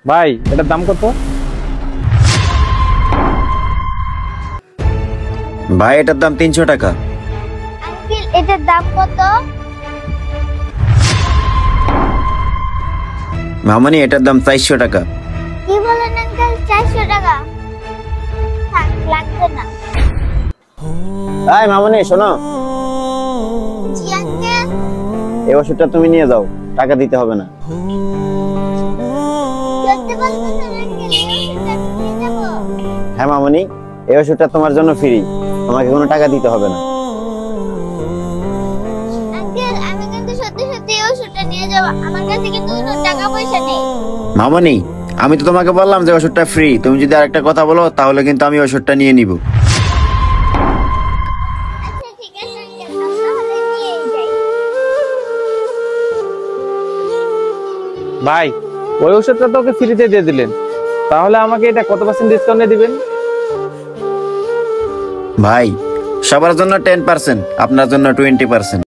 ভাই এটার দাম কত? ভাই এটার দাম 300 টাকা। আঙ্কেল এটার দাম কত? মামনি এটার দাম 400 টাকা। কি বলেন আঙ্কেল, 400 টাকা? থাক, লাগবে না। এই মামনি শোনো, জি আঙ্কেল। এই ওষুধটা তুমি নিয়ে যাও, টাকা দিতে হবে না। সত্যি বলতেছেন আঙ্কেল, এই ওষুধটা আমি নিয়ে যাবো? হ্যাঁ মামনি, এই ওষুধটা তোমার জন্য ফ্রি, তোমাকে কোনো টাকা দিতে হবে না। আঙ্কেল আমি কিন্তু সত্যি সত্যি এই ওষুধটা নিয়ে যাবো, আমার কাছে কিন্তু কোনো টাকা পয়সা নেই। মামনি আমি তো তোমাকে বললাম যে ওষুধটা ফ্রি, তুমি যদি আরেকটা কথা বলো তাহলে কিন্তু আমি ওষুধটা নিয়ে নিব। আচ্ছা ঠিক আছে আঙ্কেল, আমি তাহলে নিয়েই যাই। ভাই ওই ওষুধটা তো ওকে ফ্রিতে দিয়ে দিলেন, তাহলে আমাকে এটা কত % ডিসকাউন্টে দিবেন? ভাই সবার জন্য 10%, আপনার জন্য 20%।